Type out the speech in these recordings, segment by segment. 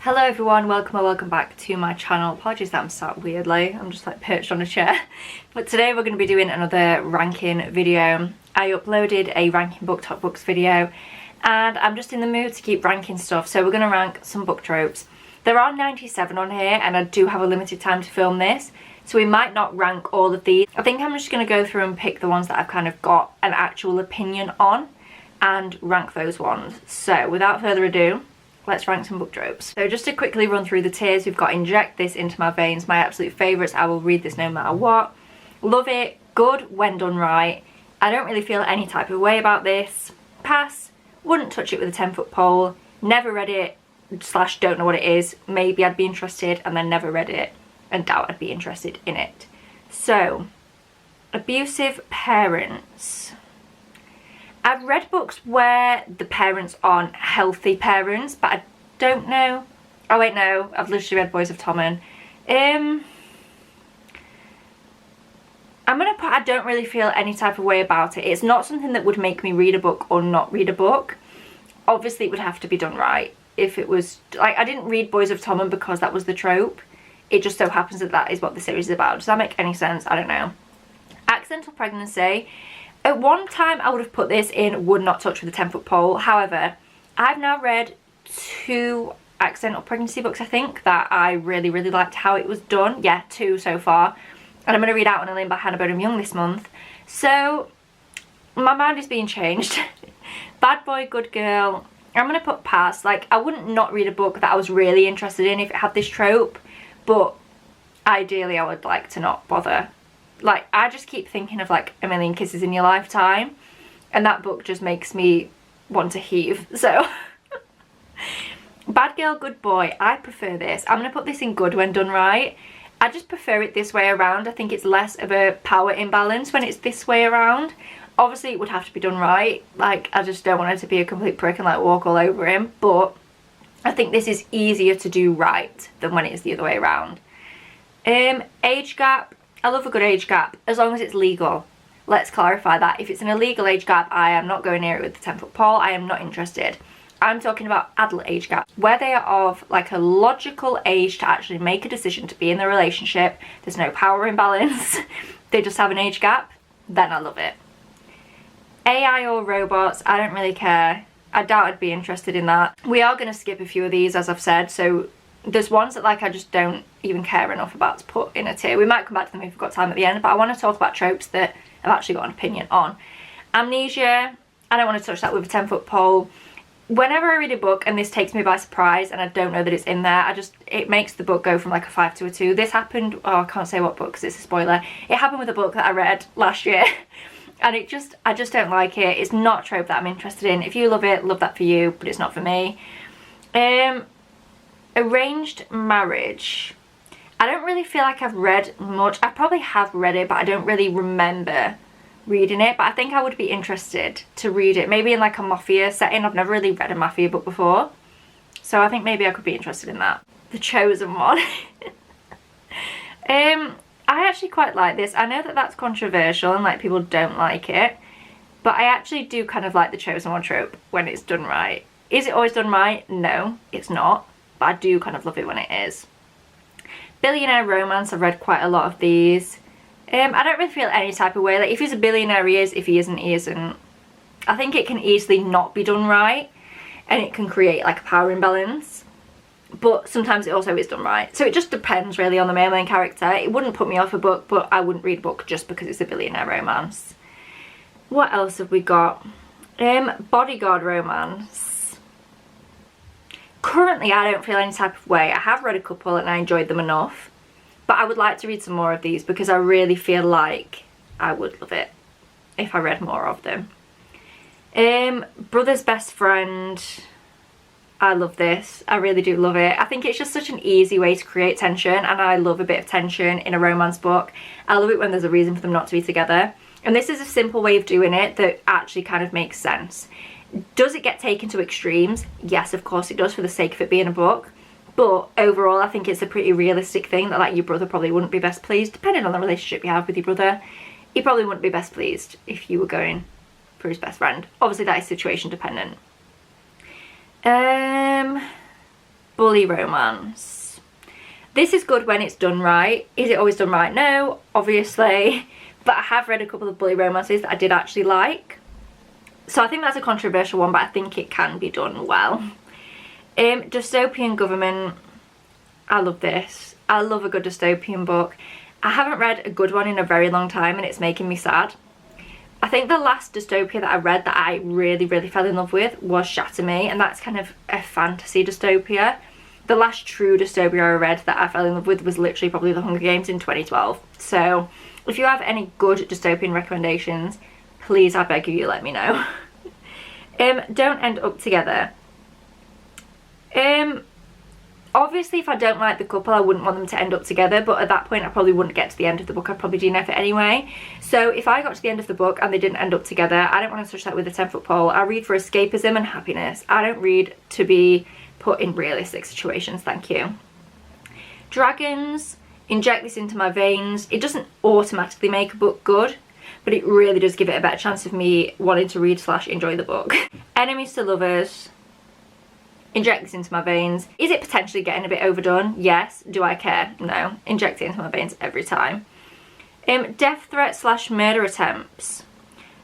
Hello everyone, welcome or welcome back to my channel. Apologies that I'm sat weirdly, I'm just like perched on a chair. But today we're going to be doing another ranking video. I uploaded a ranking book top books video and I'm just in the mood to keep ranking stuff, so we're going to rank some book tropes. There are 97 on here and I do have a limited time to film this, so we might not rank all of these. I think I'm just going to go through and pick the ones that I've kind of got an actual opinion on and rank those ones. So without further ado, let's rank some book tropes. So just to quickly run through the tiers, we've got Inject This Into My Veins, my absolute favourites. I will read this no matter what. Love it, good when done right. I don't really feel any type of way about this. Pass, wouldn't touch it with a 10-foot pole. Never read it, / don't know what it is. Maybe I'd be interested, and then never read it and doubt I'd be interested in it. So, abusive parents. I've read books where the parents aren't healthy parents, but I don't know. Oh wait, no, I've literally read Boys of Tommen. I'm gonna put I don't really feel any type of way about it. It's not something that would make me read a book or not read a book. Obviously it would have to be done right. If it was, like, I didn't read Boys of Tommen because that was the trope. It just so happens that that is what the series is about. Does that make any sense? I don't know. Accidental pregnancy. At one time I would have put this in would not touch with a 10-foot pole. However, I've now read 2 accidental pregnancy books, I think, that I really liked how it was done. Yeah, 2 so far. And I'm going to read Out on a Limb by Hannah Bonham Young this month. So, my mind is being changed. Bad Boy, Good Girl. I'm going to put pass. Like, I wouldn't not read a book that I was really interested in if it had this trope. But, ideally I would like to not bother. Like, I just keep thinking of like A Million Kisses in Your Lifetime, and that book just makes me want to heave. So Bad Girl, Good Boy, I prefer this. I'm going to put this in good when done right. I just prefer it this way around. I think it's less of a power imbalance when it's this way around. Obviously it would have to be done right. Like, I just don't want her to be a complete prick and like walk all over him, but I think this is easier to do right than when it is the other way around. Age gap. I love a good age gap, as long as it's legal. Let's clarify that. If it's an illegal age gap, I am not going near it with the 10-foot pole. I am not interested. I'm talking about adult age gap, where they are of like a logical age to actually make a decision to be in the relationship. There's no power imbalance. They just have an age gap. Then I love it. AI or robots, I don't really care. I doubt I'd be interested in that. We are going to skip a few of these, as I've said, so there's ones that like I just don't even care enough about to put in a tier. We might come back to them if we've got time at the end, but I want to talk about tropes that I've actually got an opinion on. Amnesia, I don't want to touch that with a 10-foot pole. Whenever I read a book and this takes me by surprise and I don't know that it's in there, it makes the book go from like a 5 to a 2. This happened, oh, I can't say what book because it's a spoiler. It happened with a book that I read last year and I just don't like it. It's not a trope that I'm interested in. If you love it, love that for you, but it's not for me. Arranged marriage. I don't really feel like I've read much. I probably have read it, but I don't really remember reading it. But I think I would be interested to read it. Maybe in like a mafia setting. I've never really read a mafia book before. So I think maybe I could be interested in that. The Chosen One. I actually quite like this. I know that that's controversial and like people don't like it. But I actually do kind of like the Chosen One trope when it's done right. Is it always done right? No, it's not. But I do kind of love it when it is. Billionaire romance, I've read quite a lot of these. I don't really feel any type of way. Like, if he's a billionaire, he is. If he isn't, he isn't. I think it can easily not be done right. And it can create like a power imbalance. But sometimes it also is done right. So it just depends really on the main character. It wouldn't put me off a book, but I wouldn't read a book just because it's a billionaire romance. What else have we got? Bodyguard romance. Currently, I don't feel any type of way. I have read a couple and I enjoyed them enough. But I would like to read some more of these because I really feel like I would love it if I read more of them. Brother's Best Friend. I love this. I really do love it. I think it's just such an easy way to create tension, and I love a bit of tension in a romance book. I love it when there's a reason for them not to be together. And this is a simple way of doing it that actually kind of makes sense. Does it get taken to extremes? Yes, of course it does, for the sake of it being a book. But overall, I think it's a pretty realistic thing that like your brother probably wouldn't be best pleased, depending on the relationship you have with your brother. He probably wouldn't be best pleased if you were going for his best friend. Obviously that is situation dependent. bully romance. This is good when it's done right. Is it always done right? No, obviously. But I have read a couple of bully romances that I did actually like. So I think that's a controversial one, but I think it can be done well. Dystopian government. I love this. I love a good dystopian book. I haven't read a good one in a very long time and it's making me sad. I think the last dystopia that I read that I really fell in love with was Shatter Me, and that's kind of a fantasy dystopia. The last true dystopia I read that I fell in love with was literally probably The Hunger Games in 2012. So if you have any good dystopian recommendations, please, I beg of you, let me know. Don't end up together. Obviously, if I don't like the couple, I wouldn't want them to end up together, but at that point I probably wouldn't get to the end of the book. I'd probably DNF it anyway. So if I got to the end of the book and they didn't end up together, I don't want to touch that with a 10-foot pole. I read for escapism and happiness. I don't read to be put in realistic situations, thank you. Dragons, inject this into my veins. It doesn't automatically make a book good, but it really does give it a better chance of me wanting to read / enjoy the book. Enemies to lovers. Inject this into my veins. Is it potentially getting a bit overdone? Yes. Do I care? No. Inject it into my veins every time. Death threat / murder attempts.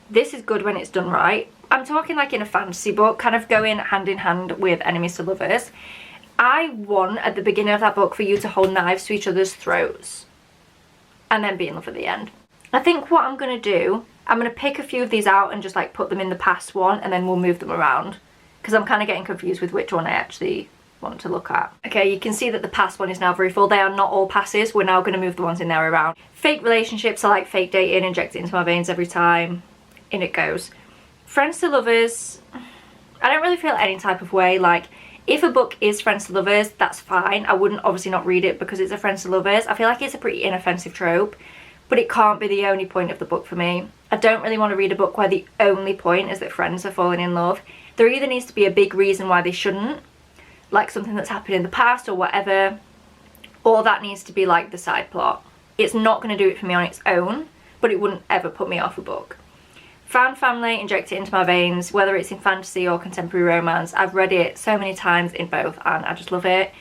This is good when it's done right. I'm talking like in a fantasy book, kind of going hand in hand with enemies to lovers. I want at the beginning of that book for you to hold knives to each other's throats and then be in love at the end. I think what I'm going to do, I'm going to pick a few of these out and just like put them in the past one, and then we'll move them around, because I'm kind of getting confused with which one I actually want to look at. Okay, you can see that the past one is now very full. They are not all passes. We're now going to move the ones in there around. Fake relationships are like fake dating, inject it into my veins every time. In it goes. Friends to lovers, I don't really feel any type of way. Like, if a book is friends to lovers, that's fine. I wouldn't obviously not read it because it's a friends to lovers. I feel like it's a pretty inoffensive trope, but it can't be the only point of the book for me. I don't really want to read a book where the only point is that friends are falling in love. There either needs to be a big reason why they shouldn't, like something that's happened in the past or whatever, or that needs to be like the side plot. It's not going to do it for me on its own, but it wouldn't ever put me off a book. Found family, inject it into my veins, whether it's in fantasy or contemporary romance. I've read it so many times in both and I just love it.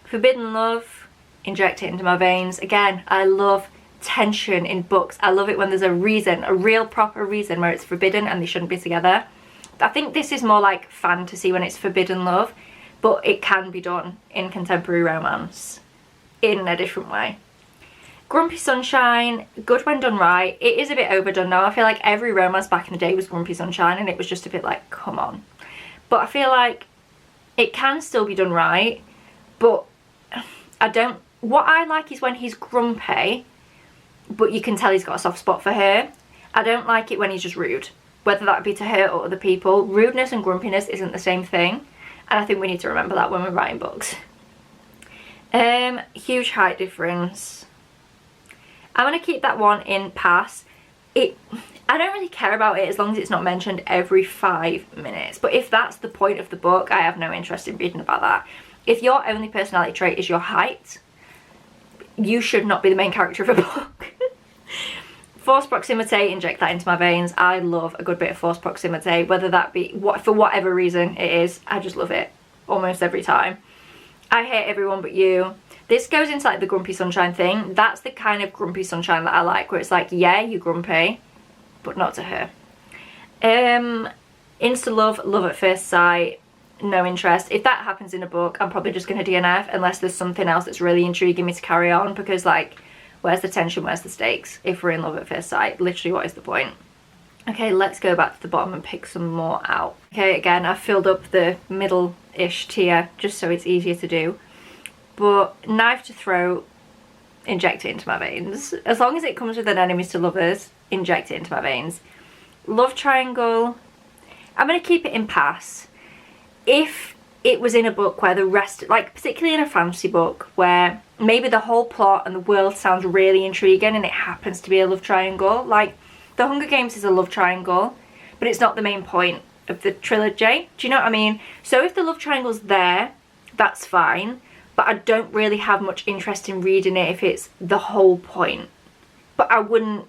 Forbidden love, inject it into my veins. Again, I love tension in books. I love it when there's a reason, a real proper reason where it's forbidden and they shouldn't be together. I think this is more like fantasy when it's forbidden love, but it can be done in contemporary romance in a different way. Grumpy Sunshine, good when done right. It is a bit overdone now. I feel like every romance back in the day was Grumpy Sunshine and it was just a bit like, come on. But I feel like it can still be done right, but what I like is when he's grumpy, but you can tell he's got a soft spot for her. I don't like it when he's just rude, whether that be to her or other people. Rudeness and grumpiness isn't the same thing, and I think we need to remember that when we're writing books. Huge height difference. I'm going to keep that one in pass. I don't really care about it as long as it's not mentioned every 5 minutes, but if that's the point of the book, I have no interest in reading about that. If your only personality trait is your height, you should not be the main character of a book. Forced proximity, inject that into my veins. I love a good bit of forced proximity, whether that be for whatever reason it is. I just love it almost every time. I hate everyone but you. This goes into like the Grumpy Sunshine thing. That's the kind of Grumpy Sunshine that I like, where it's like, yeah, you're grumpy, but not to her. Insta love, love at first sight, no interest. If that happens in a book, I'm probably just going to DNF unless there's something else that's really intriguing me to carry on, because like, where's the tension, where's the stakes? If we're in love at first sight, literally what is the point? Okay, let's go back to the bottom and pick some more out. Okay, again, I've filled up the middle-ish tier just so it's easier to do. But knife to throat, inject it into my veins. As long as it comes with an enemies to lovers, inject it into my veins. Love triangle, I'm going to keep it in pass. If it was in a book where the rest, like particularly in a fantasy book, where maybe the whole plot and the world sounds really intriguing and it happens to be a love triangle, like The Hunger Games is a love triangle, but it's not the main point of the trilogy. Do you know what I mean? So if the love triangle's there, that's fine, but I don't really have much interest in reading it if it's the whole point. But I wouldn't...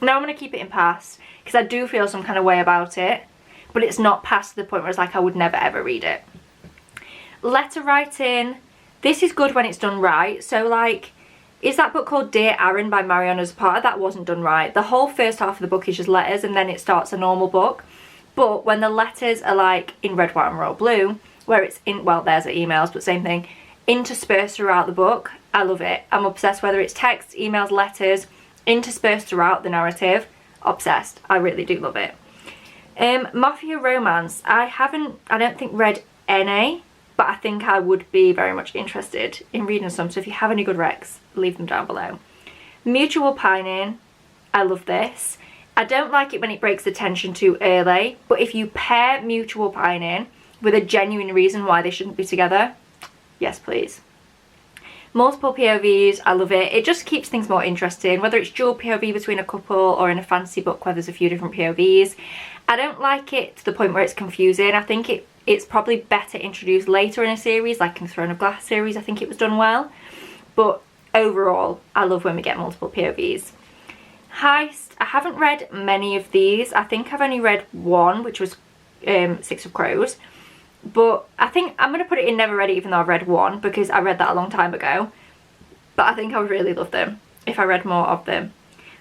Now I'm going to keep it in pass, because I do feel some kind of way about it, but it's not past the point where it's like I would never ever read it. Letter writing, this is good when it's done right. So like, is that book called Dear Aaron by Mariana Zapata? That wasn't done right. The whole first half of the book is just letters and then it starts a normal book. But when the letters are like in red, white and royal blue, where it's in, well, there's the emails, but same thing, interspersed throughout the book, I love it. I'm obsessed, whether it's text, emails, letters, interspersed throughout the narrative, obsessed. I really do love it. Mafia romance, I don't think read any, but I think I would be very much interested in reading some, so if you have any good recs, leave them down below. Mutual pining, I love this. I don't like it when it breaks the tension too early, but if you pair mutual pining with a genuine reason why they shouldn't be together, yes please. Multiple POVs, I love it. It just keeps things more interesting, whether it's dual POV between a couple or in a fantasy book where there's a few different POVs. I don't like it to the point where it's confusing. I think it's probably better introduced later in a series, like in the Throne of Glass series. I think it was done well. But overall, I love when we get multiple POVs. Heist, I haven't read many of these. I think I've only read one, which was Six of Crows. But I think I'm going to put it in never read it, even though I've read one, because I read that a long time ago. But I think I would really love them if I read more of them.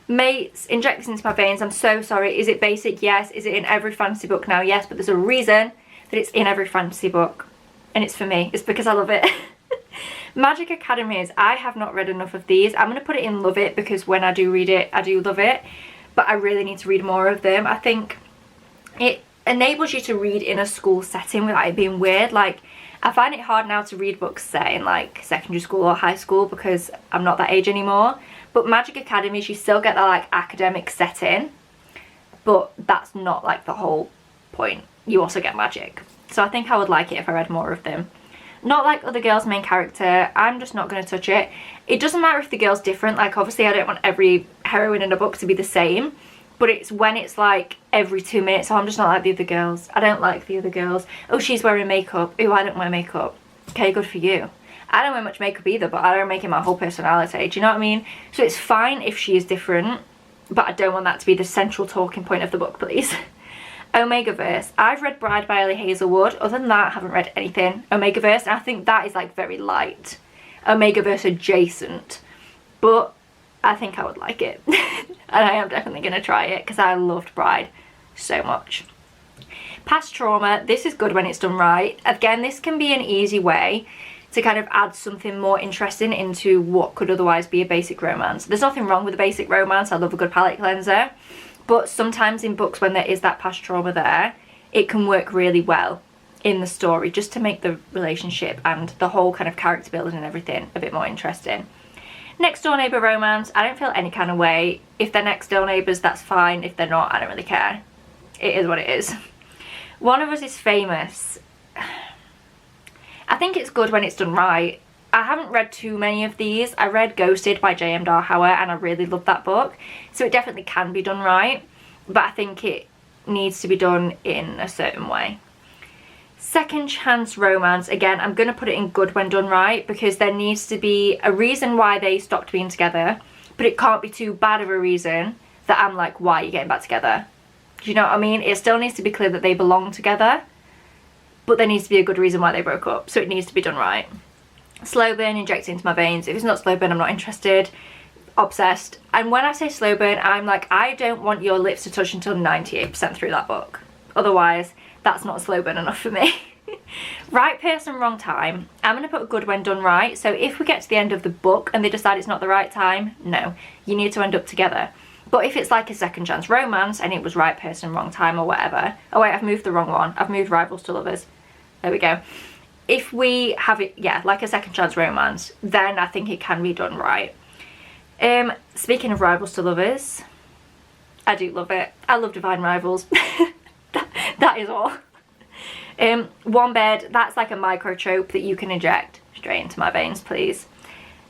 Mates, inject this into my veins. I'm so sorry. Is it basic? Yes. Is it in every fantasy book now? Yes. But there's a reason that it's in every fantasy book. And it's for me. It's because I love it. Magic Academies. I have not read enough of these. I'm going to put it in love it because when I do read it, I do love it. But I really need to read more of them. I think it enables you to read in a school setting without it being weird. Like, I find it hard now to read books set in like secondary school or high school because I'm not that age anymore. But Magic Academies, you still get that like academic setting, but that's not like the whole point. You also get magic. So I think I would like it if I read more of them. Not like Other Girls main character, I'm just not going to touch it. It doesn't matter if the girl's different, like obviously I don't want every heroine in a book to be the same, but it's when it's like every 2 minutes, oh, I'm just not like the other girls. I don't like the other girls. Oh, she's wearing makeup. Oh, I don't wear makeup. Okay, good for you. I don't wear much makeup either, but I don't make it my whole personality. Do you know what I mean? So it's fine if she is different, but I don't want that to be the central talking point of the book, please. Omegaverse. I've read Bride by Ellie Hazelwood. Other than that, I haven't read anything. Omegaverse, and I think that is like very light. Omegaverse adjacent. But I think I would like it. And I am definitely going to try it because I loved Bride so much. Past trauma. This is good when it's done right. Again, this can be an easy way to kind of add something more interesting into what could otherwise be a basic romance. There's nothing wrong with a basic romance. I love a good palette cleanser. But sometimes in books when there is that past trauma there, it can work really well in the story just to make the relationship and the whole kind of character building and everything a bit more interesting. Next door neighbour romance, I don't feel any kind of way. If they're next door neighbours, that's fine. If they're not, I don't really care. It is what it is. One of Us is Famous. I think it's good when it's done right. I haven't read too many of these. I read Ghosted by J.M. Darhauer and I really loved that book. So it definitely can be done right. But I think it needs to be done in a certain way. Second chance romance. Again, I'm going to put it in good when done right because there needs to be a reason why they stopped being together. But it can't be too bad of a reason that I'm like, why are you getting back together? Do you know what I mean? It still needs to be clear that they belong together. But there needs to be a good reason why they broke up. So it needs to be done right. Slow burn, inject it into my veins. If it's not slow burn, I'm not interested. Obsessed. And when I say slow burn, I'm like, I don't want your lips to touch until 98% through that book. Otherwise, that's not slow burn enough for me. Right person, wrong time. I'm going to put good when done right. So if we get to the end of the book and they decide it's not the right time, no. You need to end up together. But if it's like a second chance romance and it was right person, wrong time or whatever. Oh wait, I've moved the wrong one. I've moved Rivals to Lovers. There we go. If we have it, yeah, like a second chance romance, then I think it can be done right. Speaking of Rivals to Lovers, I do love it. I love Divine Rivals. that is all. One bed, that's like a micro trope that you can inject straight into my veins, please.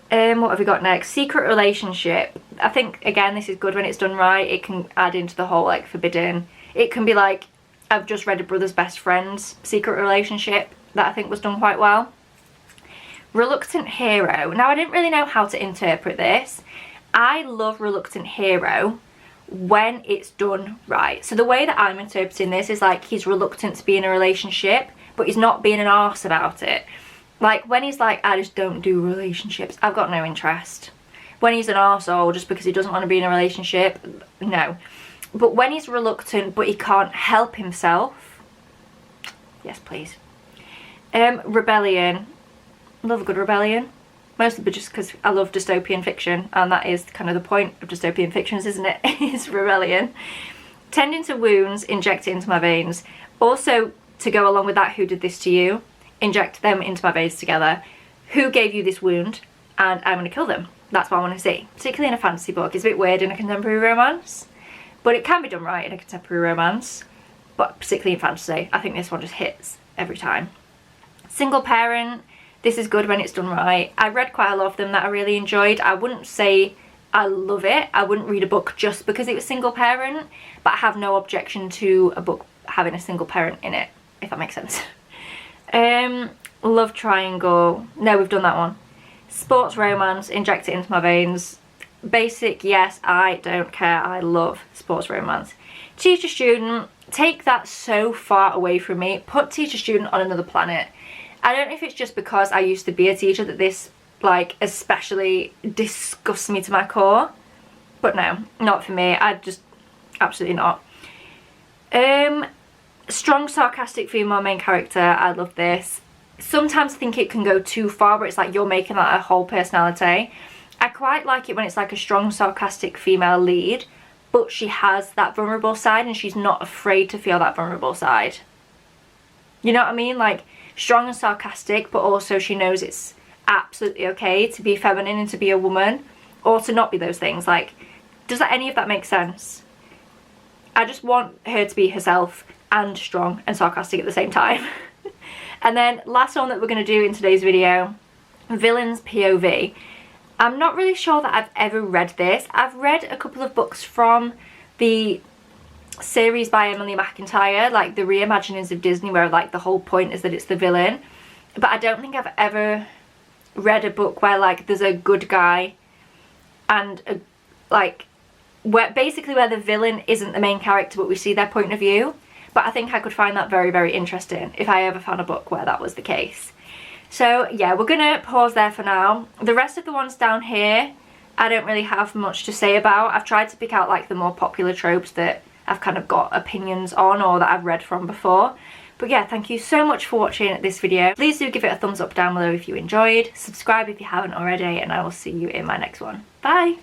What have we got next? Secret relationship. I think, again, this is good when it's done right. It can add into the whole, like, forbidden. It can be like, I've just read a brother's best friend's secret relationship that I think was done quite well. Reluctant hero. Now, I didn't really know how to interpret this. I love Reluctant hero when it's done right. So the way that I'm interpreting this is like he's reluctant to be in a relationship, but he's not being an arse about it. Like, when he's like, I just don't do relationships, I've got no interest. When he's an arsehole just because he doesn't want to be in a relationship, no. But when he's reluctant but he can't help himself, yes please. Rebellion. Love a good rebellion. Mostly just because I love dystopian fiction, and that is kind of the point of dystopian fictions, isn't it? Is rebellion. Tending to wounds, inject it into my veins. Also, to go along with that, who did this to you? Inject them into my veins together. Who gave you this wound? And I'm going to kill them. That's what I want to see. Particularly in a fantasy book. It's a bit weird in a contemporary romance, but it can be done right in a contemporary romance. But particularly in fantasy, I think this one just hits every time. Single parent. This is good when it's done right. I read quite a lot of them that I really enjoyed. I wouldn't say I love it. I wouldn't read a book just because it was single parent, but I have no objection to a book having a single parent in it, if that makes sense. Love triangle. No, we've done that one. Sports romance, inject it into my veins. Basic, yes, I don't care. I love sports romance. Teacher student, take that so far away from me. Put teacher student on another planet. I don't know if it's just because I used to be a teacher that this, like, especially disgusts me to my core. But no, not for me. I just, absolutely not. Strong, sarcastic female main character. I love this. Sometimes I think it can go too far, where it's like you're making that a whole personality. I quite like it when it's like a strong, sarcastic female lead, but she has that vulnerable side and she's not afraid to feel that vulnerable side. You know what I mean? Like, strong and sarcastic, but also she knows it's absolutely okay to be feminine and to be a woman, or to not be those things. Like, does that, any of that make sense? I just want her to be herself and strong and sarcastic at the same time. And then last one that we're going to do in today's video, villain's POV. I'm not really sure that I've ever read this. I've read a couple of books from the series by Emily McIntyre, like the reimaginings of Disney, where like the whole point is that it's the villain, but I don't think I've ever read a book where like there's a good guy and a, like, where basically where the villain isn't the main character but we see their point of view. But I think I could find that very, very interesting if I ever found a book where that was the case. So yeah, we're gonna pause there for now. The rest of the ones down here I don't really have much to say about. I've tried to pick out like the more popular tropes that I've kind of got opinions on or that I've read from before. But yeah, thank you so much for watching this video. Please do give it a thumbs up down below if you enjoyed. Subscribe if you haven't already, and I will see you in my next one. Bye!